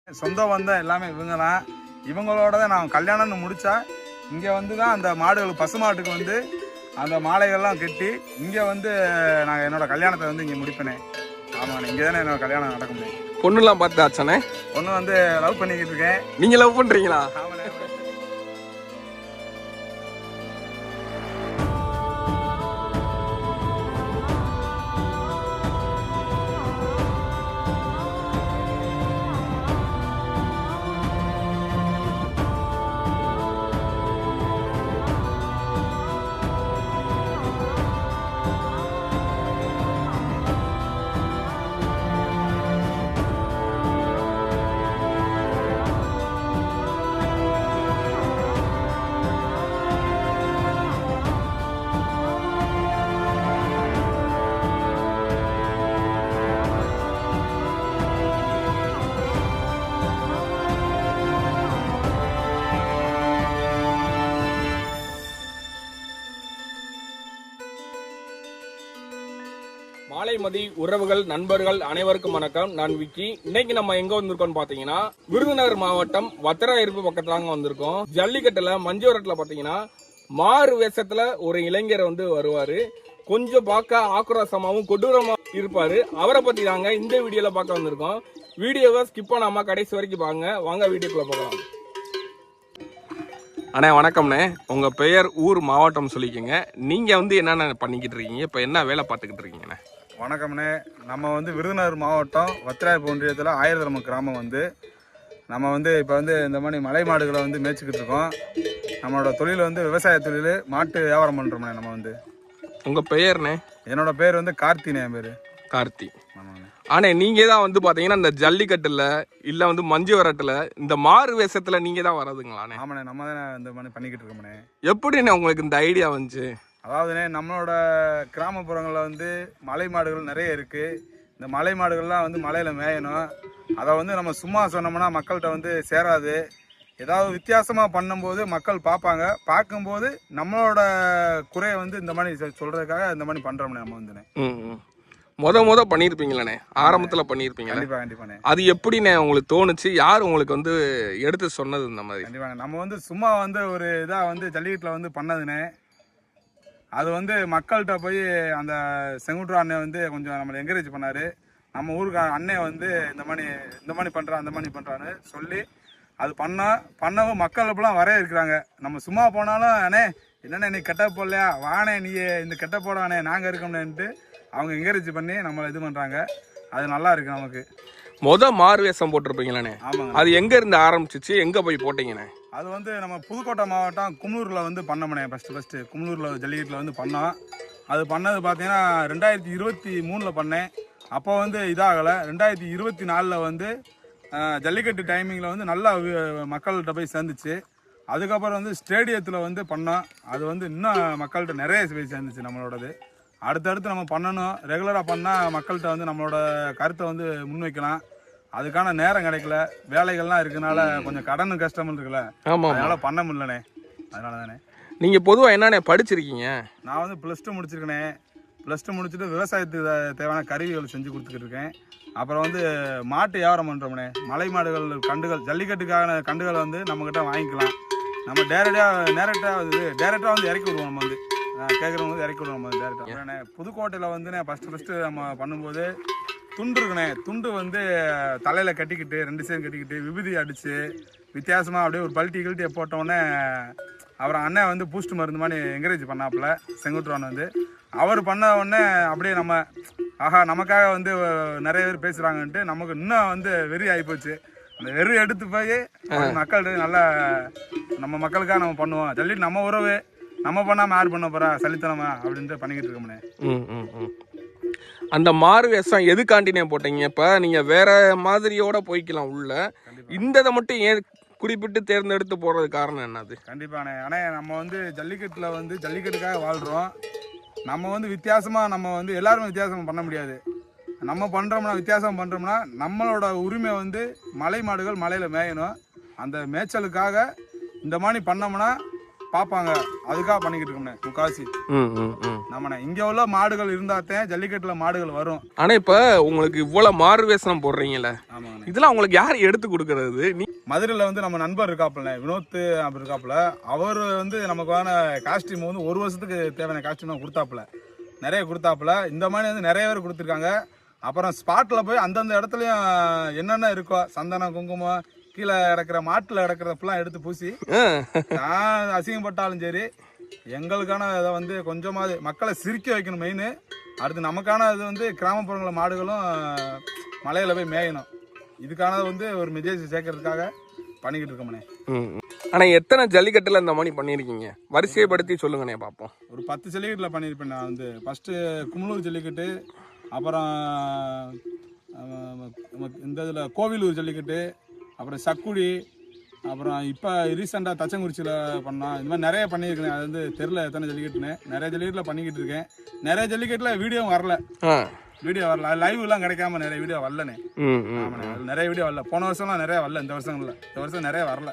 சொந்த பந்தம் எல்லாமே இவங்க தான். இவங்களோட தான் நான் கல்யாணம்னு முடித்தா இங்கே வந்து தான் அந்த மாடுகள் பசுமாட்டுக்கு வந்து அந்த மாலைகள்லாம் கட்டி இங்கே வந்து நான் என்னோட கல்யாணத்தை வந்து இங்கே முடிப்பேனே. ஆமாண்ணே, இங்கே தானே என்னோட கல்யாணம் நடக்க முடியும். பொண்ணுலாம் பார்த்தாச்சானே? பொண்ணு வந்து லவ் பண்ணிக்கிட்டு இருக்கேன். நீங்கள் லவ் பண்ணுறீங்களா? ஆமாண்ணே. மாலைமதி உறவுகள் நண்பர்கள் அனைவருக்கும் வணக்கம். நான் விக்கி. இன்னைக்கு நம்ம எங்க வந்திருக்கோம்னு பாத்தீங்கன்னா விருதுநகர் மாவட்டம் வத்திராயிருப்பு பக்கத்துல தாங்க வந்திருக்கோம். ஜல்லிக்கட்டுல மஞ்சவரட்டுல பாத்தீங்கன்னா மாறு வேஷத்துல ஒரு இளைஞர் வந்து வருவாரு. கொஞ்சம் பார்க்க ஆக்ரோஷமாவும் கொடூரமா இருப்பாரு. அவரை பத்தி தாங்க இந்த வீடியோல பார்க்க வந்திருக்கோம். வீடியோவை ஸ்கிப் பண்ணாம கடைசி வரைக்கும் பாருங்க. வாங்க வீடியோக்குள்ள போகலாம். அண்ணே வணக்கம்ண்ணே. உங்க பெயர், ஊர், மாவட்டம் சொல்லிக்கோங்க. நீங்க வந்து என்னென்ன பண்ணிக்கிட்டு இருக்கீங்க, இப்ப என்ன வேலை பார்த்துக்கிட்டு இருக்கீங்கண்ணே? வணக்கம்ண்ணே. நம்ம வந்து விருதுநகர் மாவட்டம் வத்திராயிருப்பு ஒன்றியத்தில் ஆயிரத்தலம கிராமம் வந்து நம்ம வந்து இப்போ வந்து இந்த மாதிரி மலை மாடுகளை வந்து மேய்ச்சிக்கிட்டு இருக்கோம். நம்மளோட தொழில் வந்து விவசாய தொழில், மாட்டு வியாபாரம் பண்ணுறோம்ண்ணே. நம்ம வந்து உங்கள் பெயர்ண்ணே? என்னோட பேர் வந்து கார்த்தினே. என் பேர் கார்த்தி. ஆமாண்ணே. ஆனால் நீங்கள் தான் வந்து பார்த்தீங்கன்னா இந்த ஜல்லிக்கட்டில் இல்லை வந்து மஞ்சு வரட்டில் இந்த மாறு வேஷத்தில் நீங்கள் தான் வர்றதுங்களாண்ணே? ஆமாண்ணே, நம்ம தானே இந்த மாதிரி பண்ணிக்கிட்டு இருக்கோம்ண்ணே. எப்படிண்ணே உங்களுக்கு இந்த ஐடியா வந்துச்சு? அதாவதுண்ணே, நம்மளோட கிராமப்புறங்களில் வந்து மலை மாடுகள் நிறைய இருக்குது. இந்த மலை மாடுகள்லாம் வந்து மலையில் மேயணும். அதை வந்து நம்ம சும்மா சொன்னோம்னா மக்கள்கிட்ட வந்து சேராது. ஏதாவது வித்தியாசமாக பண்ணும்போது மக்கள் பார்ப்பாங்க. பார்க்கும்போது நம்மளோட குறையை வந்து இந்த மாதிரி சொல்கிறதுக்காக இந்த மாதிரி பண்ணுறோம்ண்ணே. நம்ம வந்துண்ணே முத பண்ணியிருப்பீங்களே, ஆரம்பத்தில் பண்ணியிருப்பீங்க. கண்டிப்பாக கண்டிப்பாண்ணே. அது எப்படிண்ணே உங்களுக்கு தோணுச்சு? யார் உங்களுக்கு வந்து எடுத்து சொன்னது இந்த மாதிரி? கண்டிப்பாண்ணே, நம்ம வந்து சும்மா வந்து ஒரு இதாக வந்து ஜல்லிக்கட்டில் வந்து பண்ணதுண்ணே. அது வந்து மக்கள்கிட்ட போய் அந்த செங்குட்ரு அண்ணன் வந்து கொஞ்சம் நம்மளை என்கரேஜ் பண்ணார். நம்ம ஊருக்கு அண்ணன் வந்து இந்த மாதிரி பண்ணுறான், அந்த மாதிரி பண்ணுறான்னு சொல்லி அது பண்ணவும் மக்கள் இப்பெல்லாம் வரவே இருக்கிறாங்க. நம்ம சும்மா போனாலும் அண்ணே என்னென்ன நீ கெட்ட போடலையா, வானே நீ இந்த கெட்ட போடானே நாங்கள் இருக்கோம்னேன்ட்டு அவங்க என்கரேஜ் பண்ணி நம்மளை இது பண்ணுறாங்க. அது நல்லா இருக்கு நமக்கு. மாறு வேஷம் போட்டிருப்பீங்களாண்ணே? ஆமாங்க. அது எங்க இருந்து ஆரம்பிச்சிச்சு, எங்க போய் போட்டீங்கண்ணே? அது வந்து நம்ம புதுக்கோட்டை மாவட்டம் கும்ளூரில் வந்து பண்ணோம்ண்ணே. ஃபஸ்ட்டு கும்ளூரில் ஜல்லிக்கட்டில் வந்து பண்ணோம். அது பண்ணது பார்த்தீங்கன்னா 2023 பண்ணேன். அப்போ வந்து இதாகலை. 2024 வந்து ஜல்லிக்கட்டு டைமிங்கில் வந்து நல்லா மக்கள்கிட்ட போய் சேர்ந்துச்சு. அதுக்கப்புறம் வந்து ஸ்டேடியத்தில் வந்து பண்ணோம். அது வந்து இன்னும் மக்கள்கிட்ட நிறைய போய் சேர்ந்துச்சு நம்மளோடது. அடுத்தடுத்து நம்ம பண்ணணும். ரெகுலராக பண்ணால் மக்கள்கிட்ட வந்து நம்மளோட கருத்தை வந்து முன்வைக்கலாம். அதுக்கான நேரம் கிடைக்கல, வேலைகள்லாம் இருக்கனால கொஞ்சம் கடன் கஷ்டம் இருக்குல்ல, அதனால பண்ண முடியலண்ணே. அதனால தானே. நீங்கள் பொதுவாக என்னண்ணே படிச்சிருக்கீங்க? நான் வந்து +2 முடிச்சிருக்கேனே. +2 முடிச்சுட்டு விவசாயத்துக்கு தேவையான கருவிகள் செஞ்சு கொடுத்துக்கிட்டு இருக்கேன். அப்புறம் வந்து மாட்டு வியாபாரம் பண்ணுறோம்ண்ணே. மலை மாடுகள் கண்டுகள் ஜல்லிக்கட்டுக்கான கண்டுகளை வந்து நம்மக்கிட்ட வாங்கிக்கலாம். நம்ம டேரெக்டாக வந்து இறக்கி விடுவோம். நம்ம வந்து கேட்குறவங்க வந்து இறக்கி விடுவோம். நம்ம டேரெக்டாக புதுக்கோட்டையில் வந்து ஃபஸ்ட்டு நம்ம பண்ணும்போது துண்டு இருக்குண்ணே. துண்டு வந்து தலையில் கட்டிக்கிட்டு 2 சைடு கட்டிக்கிட்டு விபூதி அடித்து வித்தியாசமாக அப்படியே ஒரு பல்ட்டி போட்டோடனே அப்புறம் அண்ணன் வந்து பூஸ்ட் மருந்து மாதிரி என்கரேஜ் பண்ணாப்புல செங்குட்டுவான் வந்து. அவர் பண்ண உடனே அப்படியே நம்ம ஆஹா நமக்காக வந்து நிறைய பேர் பேசுகிறாங்கன்ட்டு நமக்கு இன்னும் வந்து வெறி ஆகிப்போச்சு. அந்த வெறி எடுத்து போய் மக்கள்கிட்ட நல்லா நம்ம மக்களுக்காக நம்ம பண்ணுவோம். ஜல்லிட்டு நம்ம உறவு, நம்ம பண்ணாமல் யார் பண்ண போகிறா சலித்தனமா அப்படின்ட்டு பண்ணிக்கிட்டு இருக்கோம்ண்ணே. அந்த மாறு வேஷம் எதுக்காண்டினே போட்டீங்க? இப்போ நீங்கள் வேற மாதிரியோட போய்க்கலாம் உள்ள, இந்த இதை மட்டும் ஏன் குறிப்பிட்டு தேர்ந்தெடுத்து போடுறது காரணம் என்னது? கண்டிப்பாண்ணே. ஆனால் நம்ம வந்து ஜல்லிக்கட்டில் வந்து ஜல்லிக்கட்டுக்காக வாழ்கிறோம். நம்ம வந்து வித்தியாசமாக நம்ம வந்து எல்லாருமே வித்தியாசமாக பண்ண முடியாது. நம்ம பண்ணுறோம்னா வித்தியாசம் பண்ணுறோம்னா நம்மளோட உரிமை வந்து மலை மாடுகள் மலையில் மேயணும். அந்த மேய்ச்சலுக்காக இந்த மாதிரி பண்ணோம்னா பார்ப்பாங்க, அதுக்காக பண்ணிக்கிட்டு இருக்கோம்ண்ணே முக்காசி. நம்மண்ணே இங்க உள்ள மாடுகள் இருந்தாத்தான் ஜல்லிக்கட்டுல மாடுகள் வரும். ஆனா இப்ப உங்களுக்கு இவ்வளவு மாறு வேஷம் போடுறீங்கல்ல, இதெல்லாம் உங்களுக்கு யார் எடுத்து கொடுக்கறது? மதுரையில வந்து நம்ம நண்பர் இருக்காப்புல வினோத் அப்படி இருக்காப்புல, அவர் வந்து நமக்கான காஸ்டியூம் வந்து 1 வருஷத்துக்கு தேவையான காஸ்டியூம் கொடுத்தாப்புல, நிறைய கொடுத்தாப்புல. இந்த மாதிரி வந்து நிறைய பேர் கொடுத்துருக்காங்க. அப்புறம் ஸ்பாட்ல போய் அந்தந்த இடத்துலயும் என்னென்ன இருக்கோ சந்தனம் குங்குமம் கீழே கிடக்கிற மாட்டுல கிடக்கிறதெல்லாம் எடுத்து பூசி நான் அசிங்கப்பட்டாலும் சரி எங்களுக்கான இதை வந்து கொஞ்சமாவது மக்களை சிரிக்க வைக்கணும் மெயின். அடுத்து நமக்கான இது வந்து கிராமப்புறங்களில் மாடுகளும் மலையில போய் மேயணும். இதுக்கானது வந்து ஒரு மெசேஜ் சேர்க்கறதுக்காக பண்ணிக்கிட்டு இருக்கோம்ண்ணே. ஆனா எத்தனை ஜல்லிக்கட்டுல இந்த மாதிரி பண்ணிருக்கீங்க? வரிசைப்படுத்தி சொல்லுங்கண்ணே பார்ப்போம். ஒரு 10 ஜல்லிக்கட்டுல பண்ணியிருப்பேன் நான். வந்து ஃபர்ஸ்ட் குமுளூர் ஜல்லிக்கட்டு, அப்புறம் இந்த இதில் கோவிலூர் ஜல்லிக்கட்டு, அப்புறம் சக்குடி, அப்புறம் இப்போ ரீசெண்டாக தச்சங்குறிச்சியில் பண்ணோம். இந்த மாதிரி நிறைய பண்ணியிருக்கேன். அது வந்து தெருல எத்தனை ஜல்லிக்கட்டுன்னு நிறைய ஜல்லிக்கட்டில் பண்ணிக்கிட்டு இருக்கேன். நிறைய ஜல்லிக்கட்டில் வீடியோவும் வரல, வீடியோ வரல, லைவ்லாம் கிடைக்காம நிறைய வீடியோ வரலண்ணே. ஆமாண்ணே, நிறைய வீடியோ வரல. போன வருஷம்லாம் நிறைய வரல, இந்த வருஷம் நிறைய வரல.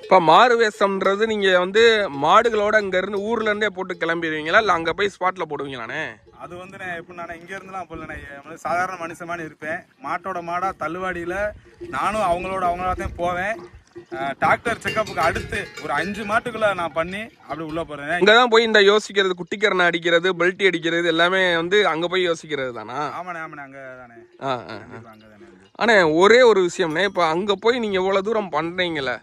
இப்போ மாறு வேஷம்ன்றது நீங்க வந்து மாடுகளோட அங்க இருந்து ஊர்ல இருந்தே போட்டு கிளம்பிடுவீங்களா, இல்லை அங்க போய் ஸ்பாட்ல போடுவீங்களாண்ணே? அது வந்து நான் எப்படி நான் இங்க இருந்துலாம் போடலண்ணே, சாதாரண மனுஷமான இருப்பேன். மாட்டோட மாடா தள்ளுவாடியில நானும் அவங்களோடத்தையும் போவேன். டாக்டர் செக்கப்புக்கு அடுத்து ஒரு 5 மாட்டுக்குள்ள நான் பண்ணி அப்படி உள்ள போறேன். இங்கதான் போய் இந்த யோசிக்கிறது, குட்டிக்கரணை அடிக்கிறது, பெல்ட் அடிக்கிறது எல்லாமே வந்து அங்க போய் யோசிக்கிறது தானா? ஆமாண்ணே அங்க தானே. ஆனா ஒரே ஒரு விஷயம்னே, இப்ப அங்க போய் நீங்க இவ்வளவு தூரம் பண்றீங்களே,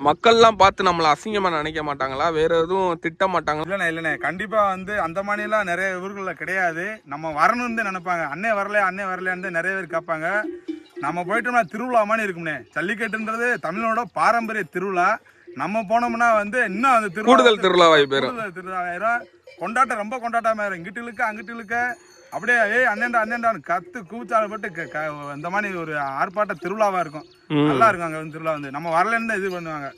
மக்கள்லாம் பார்த்து நம்மள அசிங்கமா நினைக்க மாட்டாங்களா? வேற எதுவும் திட்ட மாட்டாங்களா? இல்லண்ணே கண்டிப்பா வந்து அந்த மாதிரிலாம் நிறைய ஊர்கள்ல கிடையாது. நம்ம வரணும்னு நினைப்பாங்க. அண்ணே வரலையான்னு நிறைய பேர் கேட்பாங்க. நம்ம போயிட்டோம்னா திருவிழா மாதிரி இருக்கும்னே. ஜல்லிக்கட்டுன்றது தமிழோட பாரம்பரிய திருவிழா. நம்ம போனோம்னா வந்து இன்னும் அந்த கூடுதல் திருவிழாவாய் போயிடும். கொண்டாட்டம் ரொம்ப கொண்டாட்டமாயிரும். இங்கிட்டு இழுக்க அங்கிட்டு இழுக்க அப்படியே அண்ணேண்டான்னு கத்து கூச்சால போட்டு இந்த மாதிரி ஒரு ஆர்ப்பாட்ட திருவிழாவா இருக்கும். நல்லா இருக்கும் அங்க வந்து திருவிழா. வந்து நம்ம வரலன்னு இது பண்ணுவாங்க,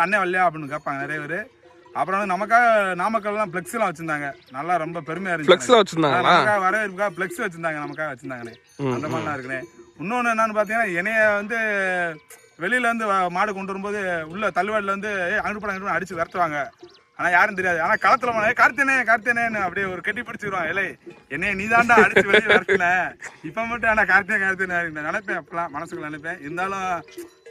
அண்ணே வரலையா அப்படின்னு கேட்பாங்க நிறைய பேர். அப்புறம் வந்து நமக்காக நாமக்கல்லாம் பிளெக்ஸ் எல்லாம் வச்சிருந்தாங்க. நல்லா ரொம்ப பெருமையா இருந்துச்சு. வரவேற்புக்காக பிளெக்ஸ் வச்சிருந்தாங்க, நமக்காக வச்சிருந்தாங்கண்ணே. அந்த மாதிரிலாம் இருக்குண்ணே. இன்னொன்னு என்னன்னு பாத்தீங்கன்னா, என்னைய வந்து வெளியில இருந்து மாடு கொண்டு வரும்போது உள்ள தள்ளுவாடில வந்து அங்கிட்டு அடிச்சு விரட்டுவாங்க. ஆனா யாரும் தெரியாது. ஆனா களத்துல போன கார்த்தியனே அப்படியே ஒரு கட்டி பிடிச்சிருவான். இல்லை என்னைய நீதாண்டா அடிச்சு வெளியே வரட்டுன இப்ப மட்டும் ஆனா கார்த்தியனே நினைப்பேன். அப்பெல்லாம் மனசுக்குள்ள நினைப்பேன். இருந்தாலும்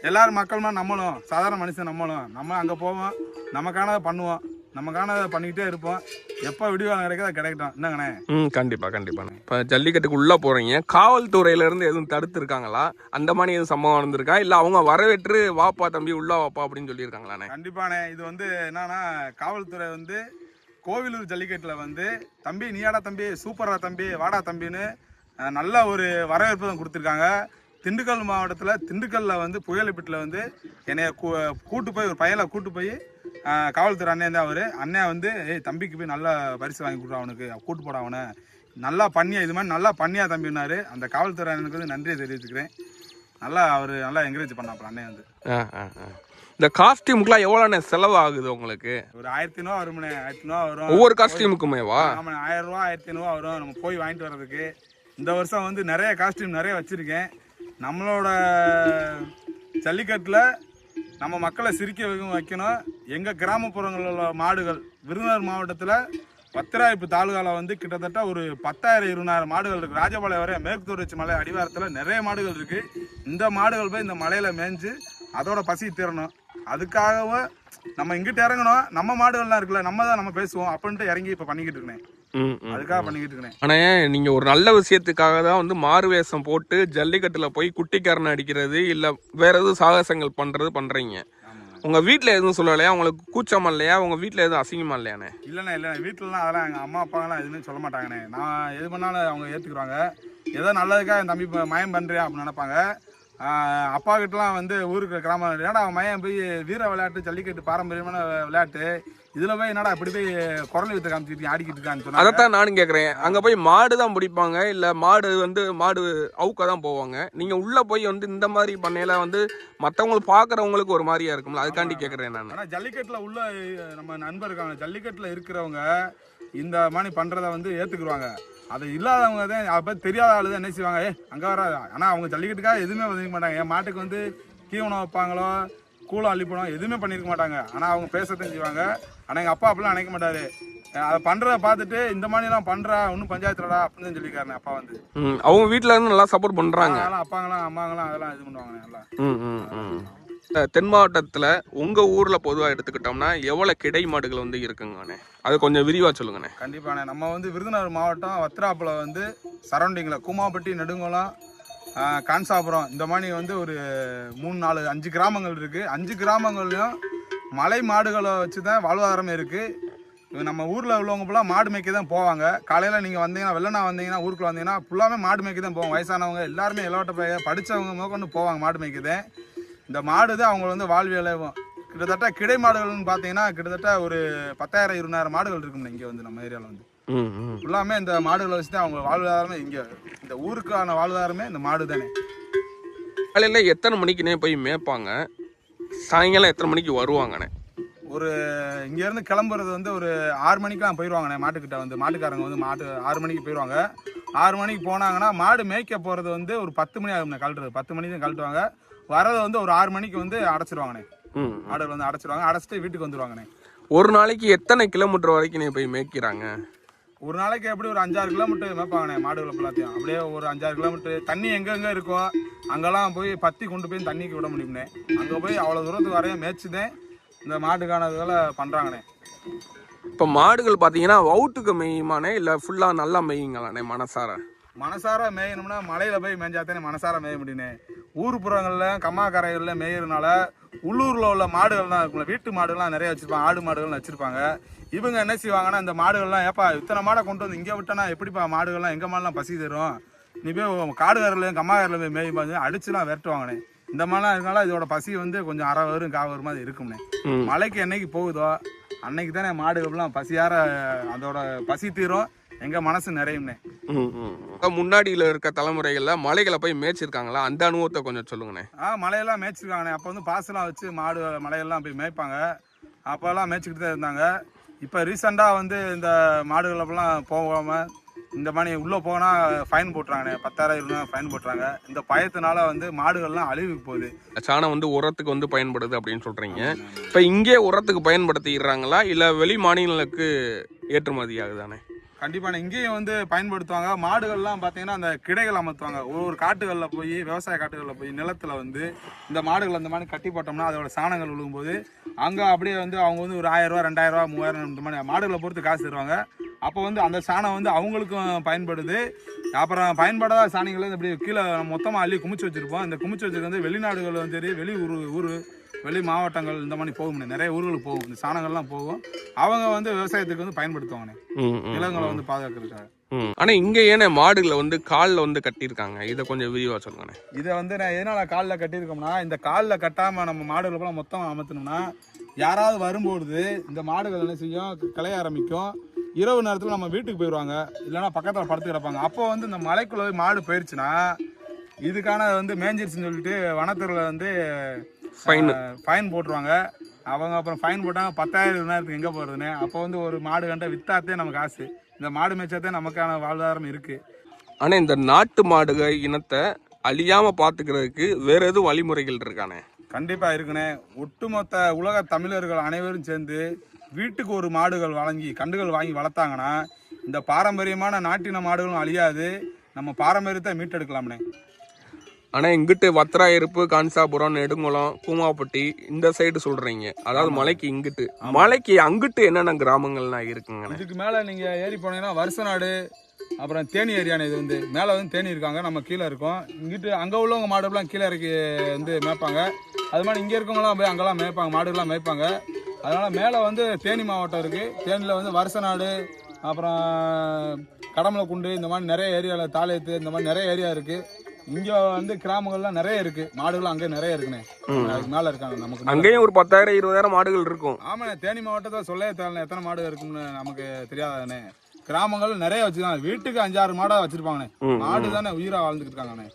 எல்லாரும் மக்கள்மா நம்மளும் சாதாரண மனுஷன், நம்ம அங்க போவோம், நமக்கானதை பண்ணுவோம், நமக்கானதை பண்ணிக்கிட்டே இருப்போம். எப்போ விடிவாங்க கிடைக்கிறதா கிடைக்கட்டும். என்னங்கண்ணே? கண்டிப்பா. இப்போ ஜல்லிக்கட்டுக்கு உள்ள போறீங்க, காவல்துறையில இருந்து எதுவும் தடுத்து இருக்காங்களா? அந்த மாதிரி எதுவும் சம்பவம் நடந்திருக்கா, இல்ல அவங்க வரவேற்று வாப்பா தம்பி உள்ள வாப்பா அப்படின்னு சொல்லியிருக்காங்களாண்ணே? கண்டிப்பாண்ணே. இது வந்து என்னன்னா, காவல்துறை வந்து கோவிலூர் ஜல்லிக்கட்டுல வந்து தம்பி நீயாடா தம்பி, சூப்பரா தம்பி, வாடா தம்பின்னு நல்ல ஒரு வரவேற்பு தான் கொடுத்துருக்காங்க. திண்டுக்கல் மாவட்டத்தில் திண்டுக்கல்ல வந்து புயலிப்பட்டில் வந்து என்னைய கூட்டு போய் ஒரு பையனை கூட்டு போய் காவல்துறை அண்ணன் தான் அவர். அண்ணன் வந்து தம்பிக்கு போய் நல்லா பரிசு வாங்கி கொடுக்குறா, அவனுக்கு கூட்டு போட, அவனை நல்லா பண்ணியா, இது மாதிரி நல்லா பண்ணியா தம்பினாரு. அந்த காவல்துறை அண்ணனுக்கு வந்து நன்றியை தெரிவிச்சுக்கிறேன். அவர் நல்லா என்கரேஜ் பண்ணாப்புல அண்ணன் வந்து. இந்த காஸ்டியூமுக்குலாம் எவ்வளோ செலவு ஆகுது உங்களுக்கு? ஒரு 1500 வரும்ண்ணே. 1500 வரும் ஒவ்வொரு காஸ்டியூமுக்குமேவா? ஆமாண்ணே, 1000 ரூபா 1500 வரும் நம்ம போய் வாங்கிட்டு வர்றதுக்கு. இந்த வருஷம் வந்து நிறைய காஸ்டியூம் நிறைய வச்சிருக்கேன். நம்மளோட ஜல்லிக்கட்டில் நம்ம மக்களை சிரிக்க வைக்கணும். எங்கள் கிராமப்புறங்களில் உள்ள மாடுகள் விருதுநகர் மாவட்டத்தில் வத்திராயிருப்பு தாலுகாவில் வந்து கிட்டத்தட்ட ஒரு 10,000-20,000 மாடுகள் இருக்குது. ராஜபாளையம் வரை மேற்கு தொடர்ச்சி மலை அடிவாரத்தில் நிறைய மாடுகள் இருக்குது. இந்த மாடுகள் போய் இந்த மலையில் மேய்ஞ்சு அதோட பசி தீரணும். அதுக்காகவும் நம்ம இங்கிட்டு இறங்கணும். நம்ம மாடுகள்லாம் இருக்குல்ல, நம்ம பேசுவோம் அப்படின்ட்டு இறங்கி இப்போ பண்ணிக்கிட்டு இருக்கேன். அதுக்காக பண்ணிக்கிட்டு இருக்கேன். ஆனா நீங்க ஒரு நல்ல விஷயத்துக்காக தான் வந்து மாறு வேஷம் போட்டு ஜல்லிக்கட்டுல போய் குட்டிக்காரனை அடிக்கிறது இல்ல வேற எதுவும் சாகசங்கள் பண்றீங்க. உங்க வீட்டுல எதுவும் சொல்லலையா? உங்களுக்கு கூச்சமா இல்லையா? உங்க வீட்டுல எதுவும் அசிங்கமா இல்லையானே? இல்ல வீட்டுலலாம் அதெல்லாம் எங்க அம்மா அப்பாலாம் எதுவுமே சொல்ல மாட்டாங்கண்ணே. நான் எது பண்ணாலும் அவங்க ஏத்துக்குறாங்க. ஏதோ நல்லதுக்காக என் தம்பி மயம் பண்றியா அப்படின்னு நினைப்பாங்க. அப்பா கிட்டலாம் வந்து ஊருக்கு கிராமம், என்னடா அவன் மயம் போய் வீர விளையாட்டு ஜல்லிக்கட்டு பாரம்பரியமான விளையாட்டு, இதுல போய் என்னடா இப்படி போய் குரல் வித்த காமிச்சிட்டு ஆடிக்கிட்டு இருக்கான்னு சொன்னா, அதைத்தான் நானும் கேட்கறேன். அங்க போய் மாடு தான் பிடிப்பாங்க, இல்ல மாடு அவுக்க தான் போவாங்க. நீங்க உள்ள போய் வந்து இந்த மாதிரி பண்ணையில வந்து மத்தவங்களுக்கு பாக்குறவங்களுக்கு ஒரு மாதிரியா இருக்கும்ல, அதுக்காண்டி கேட்கறேன் நான். ஆனா ஜல்லிக்கட்டுல உள்ள நம்ம நண்பர் இருக்காங்க, ஜல்லிக்கட்டுல இருக்கிறவங்க இந்த மாதிரி பண்றத வந்து ஏத்துக்குருவாங்க. அது இல்லாதவங்க தான், அதை பற்றி தெரியாத ஆளு தான் என்ன செய்வாங்க, அங்கே வராது. ஆனால் அவங்க ஜல்லிக்கட்டுக்காக எதுவுமே ஒதுக்க மாட்டாங்க. என் மாட்டுக்கு வந்து தீவனம் வைப்பாங்களோ, கூலம் அள்ளி போடுவாங்க, எதுவுமே பண்ணியிருக்க மாட்டாங்க. ஆனால் அவங்க பேசத்தான் செய்வாங்க. ஆனால் எங்கள் அப்பா அப்படிலாம் நினைக்க மாட்டாரு. அதை பண்ணுறத பார்த்துட்டு இந்த மாதிரிலாம் பண்ணுறா ஒன்றும் பஞ்சாயத்துலடா அப்படின்னு சொல்லியிருக்காருண்ணே அப்பா வந்து. அவங்க வீட்டில் இருந்து நல்லா சப்போர்ட் பண்ணுறாங்க. அதெல்லாம் அப்பாங்களாம் அம்மாங்களாம் அதெல்லாம் இது பண்ணுவாங்க நல்லா. தென் மாவட்டத்தில் உங்கள் ஊரில் பொதுவாக எடுத்துக்கிட்டோம்னா எவ்வளோ கிடை மாடுகள் வந்து இருக்குங்கண்ணே, அது கொஞ்சம் விரிவாக சொல்லுங்கண்ணே. கண்டிப்பாண்ணே. நம்ம வந்து விருதுநகர் மாவட்டம் வத்திராப்பில் வந்து சரௌண்டிங்கில் கூமாப்பட்டி, நெடுங்குளம், கான்சாபுரம் இந்த மாதிரி வந்து ஒரு 3-4-5 கிராமங்கள் இருக்குது. 5 கிராமங்கள்லையும் மலை மாடுகளை வச்சு தான் வாழ்வாதாரமே இருக்குது. நம்ம ஊரில் உள்ளவங்க ஃபுல்லாக மாடு மேய்க்க தான் போவாங்க. காலையில் நீங்கள் வந்தீங்கன்னா, வெள்ளனா வந்தீங்கன்னா, ஊருக்குள்ள வந்தீங்கன்னா ஃபுல்லாமே மாடு மேய்க்க தான் போவாங்க. வயசானவங்க எல்லாருமே இளவட்ட பையன் படித்தவங்க முதற்கொண்டு போவாங்க மாடு மேய்க்கதேன். இந்த மாடு தான் அவங்க வந்து வாழ்வியலையும். கிட்டத்தட்ட கிடை மாடுகள்னு பார்த்தீங்கன்னா கிட்டத்தட்ட ஒரு 10,000-20,000 மாடுகள் இருக்குங்க இங்கே வந்து நம்ம ஏரியாவில் வந்து. ஃபுல்லாமே இந்த மாடுகளை வச்சு தான் அவங்க வாழ்வாதாரமே. இங்கே இந்த ஊருக்கான வாழ்வாதாரமே இந்த மாடு தானே. காலையில் எத்தனை மணிக்குனே போய் மேய்ப்பாங்க, சாயங்காலம் எத்தனை மணிக்கு வருவாங்கண்ணே? ஒரு இங்கேருந்து கிளம்புறது வந்து ஒரு 6 மணிக்கெலாம் போயிடுவாங்கண்ணே. மாட்டுக்கிட்ட வந்து மாட்டுக்காரங்க வந்து 6 மணிக்கு போயிடுவாங்க. 6 மணிக்கு போனாங்கன்னா மாடு மேய்க்க போகிறது வந்து ஒரு 10 மணி ஆகும்ண்ணே. கழட்டுறது 10 மணிக்கு தான் கழட்டுவாங்க. வரது வந்து ஒரு 6 மணிக்கு வந்து அடைச்சிருவாங்கண்ணே. மாடுகள் வந்து அடைச்சிருவாங்க. அடைச்சிட்டு வீட்டுக்கு வந்துடுவாங்கண்ணே. ஒரு நாளைக்கு எத்தனை கிலோமீட்டர் வரைக்கும் நீ போய் மேய்க்கிறாங்க? ஒரு நாளைக்கு எப்படி ஒரு 5-6 கிலோமீட்டர் மேய்ப்பாங்கண்ணே மாடுகளை எல்லாத்தையும். அப்படியே ஒரு 5-6 கிலோமீட்டர் தண்ணி எங்கெங்கே இருக்கோ அங்கெல்லாம் போய் பற்றி கொண்டு போய் தண்ணிக்கு விட முடியும்ண்ணே. அங்கே போய் அவ்வளோ தூரத்துக்கு வரையும் மேய்ச்சிதான் இந்த மாட்டுக்கான இதெல்லாம் பண்ணுறாங்கண்ணே. இப்போ மாடுகள் பார்த்தீங்கன்னா வவுட்டுக்கு மேயுமானே இல்லை ஃபுல்லாக நல்லா மேயுங்களாண்ணே? மனசார மேயணும்னா மலையில் போய் மேய்ஞ்சாத்தானே மனசார மேய முடியுண்ணே. ஊர்ப்புறங்களில் கம்மாக்கரைகளில் மேயறதுனால உள்ளூரில் உள்ள மாடுகள் தான் இருக்கும்ல, வீட்டு மாடுகள்லாம் நிறைய வச்சுருப்பாங்க, ஆடு மாடுகள்லாம் வச்சுருப்பாங்க. இவங்க என்ன செய்வாங்கன்னா இந்த மாடுகள்லாம் ஏப்பா இத்தனை மாடை கொண்டு வந்து இங்கே விட்டனா எப்படிப்பா மாடுகள்லாம் எங்கள் மாடெலாம் பசி தரும், நீ போய் காடுகாரிலையும் கம்மாக்காரில் போய் மேயும் பார்த்து அடிச்சுலாம் விரட்டுவாங்கண்ணே. இந்த மாதிரிலாம் இருக்கனால இதோட பசி வந்து கொஞ்சம் அரை வரும் காவரு மாதிரி இருக்கும்ண்ணே. மலைக்கு என்னைக்கு போகுதோ அன்னைக்கு தானே மாடுகள்லாம் பசியார அதோட பசி தீரும், எங்கள் மனசு நிறையும்ண்ணே. முன்னாடியில் இருக்க தலைமுறைகளில் மலைகளை போய் மேய்ச்சிருக்காங்களா, அந்த அனுபவத்தை கொஞ்சம் சொல்லுங்கண்ணே. மலையெல்லாம் மேய்ச்சிருக்காங்கண்ணே. அப்போ வந்து பாசெல்லாம் வச்சு மாடு மலையெல்லாம் போய் மேய்ப்பாங்க. அப்போல்லாம் மேய்ச்சிக்கிட்டு தான் இருந்தாங்க. இப்போ ரீசெண்டாக வந்து இந்த மாடுகளெல்லாம் போகாமல் இந்த மாதிரி உள்ளே போனால் ஃபைன் போட்டுறாங்கண்ணே. 10,000 ஃபைன் போட்டுறாங்க. இந்த பயத்தினால வந்து மாடுகள்லாம் அழிவுக்கு போகுது. சாணம் வந்து உரத்துக்கு வந்து பயன்படுது அப்படின்னு சொல்கிறீங்க. இப்போ இங்கே உரத்துக்கு பயன்படுத்திடுறாங்களா இல்லை வெளி மாநிலங்களுக்கு ஏற்றுமதி ஆகுதானே? கண்டிப்பாக இங்கேயும் வந்து பயன்படுத்துவாங்க. மாடுகள்லாம் பார்த்தீங்கன்னா அந்த கிடைகள் அமர்த்துவாங்க. ஒரு காட்டுகளில் போய் விவசாய காட்டுகளில் போய் நிலத்தில் வந்து இந்த மாடுகள் அந்த மாதிரி கட்டி போட்டோம்னா அதோட சாணங்கள் விழுகும்போது அங்கே அப்படியே வந்து அவங்க வந்து ஒரு 1000 ரூபா 2000 ரூபா 3000 இந்த மாதிரி மாடுகளை பொறுத்து காசு தருவாங்க. அப்போ வந்து அந்த சாணம் வந்து அவங்களுக்கும் பயன்படுது. அப்புறம் பயன்படாத சாணிகளை இப்படி கீழே மொத்தமாக அள்ளி குமிச்சு வச்சுருப்போம். இந்த குமிச்சு வச்சுருக்கு வந்து வெளிநாடுகள் வந்து சரி ஊர் வெளி மாவட்டங்கள் இந்த மாதிரி போகும், நிறைய ஊர்களுக்கு போகும். இந்த சாணங்கள்லாம் போகும். அவங்க வந்து விவசாயத்துக்கு வந்து பயன்படுத்துவாங்கண்ணே, நிலங்களை வந்து பாதுகாக்கிறதுக்காக. ஆனால் இங்கே ஏன்னா மாடுகளை வந்து காலில் வந்து கட்டியிருக்காங்க, இதை கொஞ்சம் விரிவாக சொல்லுங்கண்ணே. இதை வந்து நான் எதனால் காலில் கட்டியிருக்கோம்னா, இந்த காலில் கட்டாமல் நம்ம மாடுகளை போல மொத்தம் அமர்த்தணும்னா யாராவது வரும்போது இந்த மாடுகள் என்ன செய்யும், கிளைய ஆரம்பிக்கும். இரவு நேரத்தில் நம்ம வீட்டுக்கு போயிடுவாங்க, இல்லைன்னா பக்கத்தில் படுத்து கிடப்பாங்க. அப்போ வந்து இந்த மலைக்குள்ள மாடு போயிடுச்சுன்னா இதுக்கான வந்து மேஞ்சிருச்சுன்னு சொல்லிட்டு வனத்துறையில் வந்து ஃபைன் போட்டுருவாங்க. அவங்க அப்புறம் ஃபைன் போட்டாங்க. 10,000 எங்கே போகிறதுன்னு. அப்போ வந்து ஒரு மாடு கண்டை வித்தாத்தே நமக்கு காசு. இந்த மாடு மேய்ச்சாத்தே நமக்கான வாழ்வாதாரம் இருக்குது. ஆனால் இந்த நாட்டு மாடுகள் இனத்தை அழியாமல் பார்த்துக்கிறதுக்கு வேறு எதுவும் வழிமுறைகள் இருக்கானே? கண்டிப்பாக இருக்குண்ணே. ஒட்டுமொத்த உலக தமிழர்கள் அனைவரும் சேர்ந்து வீட்டுக்கு ஒரு மாடுகள் கண்டுகள் வாங்கி வளர்த்தாங்கன்னா இந்த பாரம்பரியமான நாட்டின மாடுகளும் அழியாது, நம்ம பாரம்பரியத்தை மீட்டெடுக்கலாம்ண்ணே. ஆனால் இங்கிட்டு வத்திராயிருப்பு, கான்சாபுரம், நெடுங்குளம், கூமாப்பட்டி இந்த சைடு சொல்கிறீங்க, அதாவது மலைக்கு இங்கிட்டு. மலைக்கு அங்கிட்டு என்னென்ன கிராமங்கள்லாம் இருக்குங்க? இதுக்கு மேலே நீங்கள் ஏறி போனீங்கன்னா வருஷநாடு, அப்புறம் தேனி ஏரியானே. இது வந்து மேலே வந்து தேனி இருக்காங்க, நம்ம கீழே இருக்கோம். இங்கிட்டு அங்கே உள்ளவங்க மாடுலாம் கீழே இறக்கி வந்து மேய்ப்பாங்க. அது மாதிரி இங்கே இருக்கவங்களாம் போய் அங்கெல்லாம் மேய்ப்பாங்க, மாடுகள்லாம் மேய்ப்பாங்க. அதனால் மேலே வந்து தேனி மாவட்டம் இருக்குது. தேனியில் வந்து வருஷநாடு, அப்புறம் கடமலைக்குண்டு இந்த மாதிரி நிறைய ஏரியாவில், தாளையத்து இந்த மாதிரி நிறைய ஏரியா இருக்குது. இங்கே வந்து கிராமங்கள்லாம் நிறைய இருக்குது. மாடுகள் அங்கே நிறைய இருக்குண்ணே. அதுக்கு மேலே இருக்காங்க. நமக்கு அங்கேயும் ஒரு 10,000 20,000 மாடுகள் இருக்கும். ஆமாண்ணே. தேனி மாவட்டத்தை சொல்லவே தேவையில்லை எத்தனை மாடு இருக்குன்னு நமக்கு தெரியாதானே. கிராமங்கள் நிறைய வச்சுருக்காங்க. வீட்டுக்கு 5-6 மாடாக வச்சுருப்பாங்கண்ணே. மாடு தானே உயிராக வாழ்ந்துக்கிட்டு இருக்காங்கண்ணே.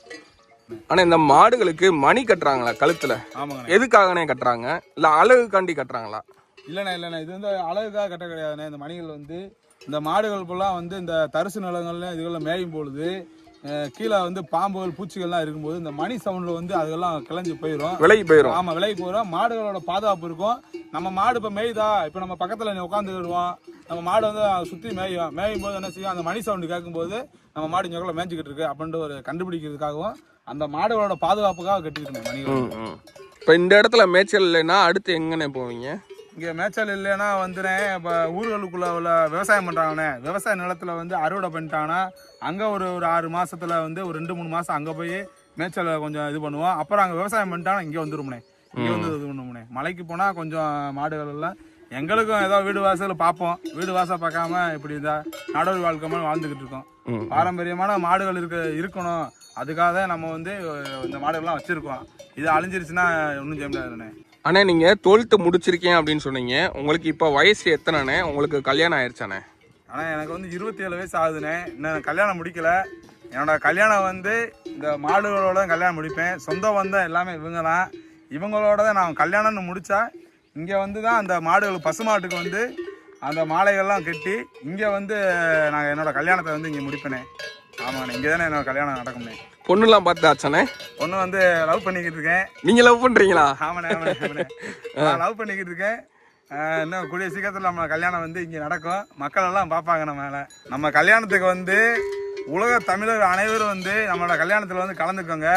ஆனால் இந்த மாடுகளுக்கு மணி கட்டுறாங்களா கழுத்தில்? ஆமாங்கண்ணே. எதுக்காகனே கட்டுறாங்க? இல்லை அழகுக்காண்டி கட்டுறாங்களா? இல்லைண்ணே. இது வந்து அழகுக்காக கட்ட கிடையாதுண்ணே. இந்த மணிகள் வந்து இந்த மாடுகள் ஃபுல்லாக வந்து இந்த தரிசு நிலங்கள்ல இதுகளில் மேயும் பொழுது கீழே வந்து பாம்புகள் பூச்சிகள்லாம் இருக்கும்போது இந்த மணி சவுண்டில் வந்து அதெல்லாம் கிளஞ்சி போயிடும், விலகி போயிடும். ஆமாம் விலகி போயிடும். மாடுகளோட பாதுகாப்பு இருக்கும். நம்ம மாடு இப்போ மேய்தா, இப்போ நம்ம பக்கத்தில் உட்காந்துக்கிடுவோம், நம்ம மாடு வந்து சுற்றி மேயும் போது என்ன செய்யும், அந்த மணி சவுண்டு கேட்கும்போது நம்ம மாடு இங்கே மேய்ஞ்சிக்கிட்டு இருக்கு அப்படின்ட்டு ஒரு கண்டுபிடிக்கிறதுக்காகவும் அந்த மாடுகளோட பாதுகாப்புக்காக கட்டிருக்கேன் மணிகள். இப்போ இந்த இடத்துல மேய்ச்சல் இல்லைன்னா அடுத்து எங்கண்ணே போவீங்க? இங்கே மேய்ச்சல் இல்லைன்னா வந்துனே இப்போ ஊர்களுக்குள்ள உள்ள விவசாயம் பண்ணுறாங்கண்ணே, விவசாய நிலத்தில் வந்து அறுவடை பண்ணிட்டாங்கன்னா அங்கே ஒரு 6 மாசத்துல வந்து ஒரு 2-3 மாதம் அங்கே போய் மேய்ச்சலை கொஞ்சம் இது பண்ணுவோம். அப்புறம் அங்கே விவசாயம் பண்ணிட்டாங்கன்னா இங்கே வந்துருமுனே, இங்கே வந்து இது பண்ணுமுனே. மலைக்கு போனால் கொஞ்சம் மாடுகள் எல்லாம் எங்களுக்கும் ஏதோ வீடு வாசல் பார்ப்போம், வீடு வாசல் பார்க்காம இப்படி இந்த நாடோடி வாழ்க்கை மாதிரி வாழ்ந்துக்கிட்டு இருக்கோம். பாரம்பரியமான மாடுகள் இருக்கணும், அதுக்காக தான் நம்ம வந்து இந்த மாடுகள்லாம் வச்சுருக்கோம். இது அழிஞ்சிருச்சுன்னா ஒன்றும் செய்ய முடியாதுண்ணே. அண்ணே நீங்கள் 12th முடிச்சிருக்கேன் அப்படின்னு சொன்னீங்க, உங்களுக்கு இப்போ வயசு எத்தனைண்ணே? உங்களுக்கு கல்யாணம் ஆயிடுச்சாண்ணே? ஆனால் எனக்கு வந்து 27 வயசு ஆகுதுண்ணே, இன்னும் கல்யாணம் முடிக்கல. என்னோட கல்யாணம் வந்து இந்த மாடுகளோட தான் கல்யாணம் முடிப்பேன். சொந்த பந்தம் எல்லாமே இவங்க தான், இவங்களோட தான் நான் கல்யாணம்னு முடித்தா இங்கே வந்து தான் அந்த மாடுகள் பசுமாட்டுக்கு வந்து அந்த மாலைகள்லாம் கட்டி இங்கே வந்து நான் என்னோட கல்யாணத்தை வந்து இங்கே முடிப்பேனே. ஆமாண்ணே, இங்கே தானே என்னோட கல்யாணம் நடக்கும்ண்ணே. பொண்ணுலாம் பார்த்தாச்சானே? பொண்ணு வந்து லவ் பண்ணிக்கிட்டு இருக்கேன். நீங்கள் லவ் பண்ணுறீங்களா? ஆமாண்ணே ஆமாண்ணே, நான் லவ் பண்ணிக்கிட்டு இருக்கேன். இன்னும் கூடிய சீக்கிரத்தில் நம்ம கல்யாணம் வந்து இங்கே நடக்கும், மக்கள் எல்லாம் பார்ப்பாங்க நம்ம கல்யாணத்துக்கு வந்து உலக தமிழர் அனைவரும் வந்து நம்மளோட கல்யாணத்தில் வந்து கலந்துக்கோங்க.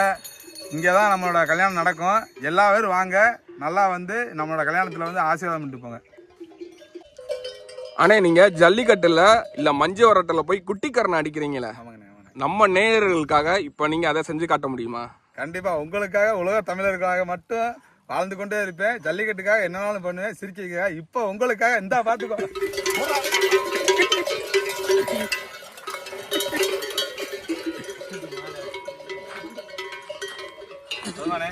இங்கே தான் நம்மளோட கல்யாணம் நடக்கும், எல்லா பேரும் வாங்க, நல்லா வந்து நம்மளோட கல்யாணத்தில் வந்து ஆசீர்வாதம் பண்ணிட்டு போங்க. அண்ணே நீங்கள் ஜல்லிக்கட்டில் இல்லை மஞ்சு வரட்டில் போய் குட்டிக்கரணை அடிக்கிறீங்களே, ஆமாங்கண்ணே ஆமாண்ணே. நம்ம நேயர்களுக்காக இப்போ நீங்கள் அதை செஞ்சு காட்ட முடியுமா? கண்டிப்பாக உங்களுக்காக, உலக தமிழர்களுக்காக மட்டும் வாழ்ந்து கொண்டே இருப்பேன். ஜல்லிக்கட்டுக்காக என்னன்னாலும் பண்ணுவேன், சிரிக்கைக்காக. இப்போ உங்களுக்காக இந்த பார்த்துக்கோ.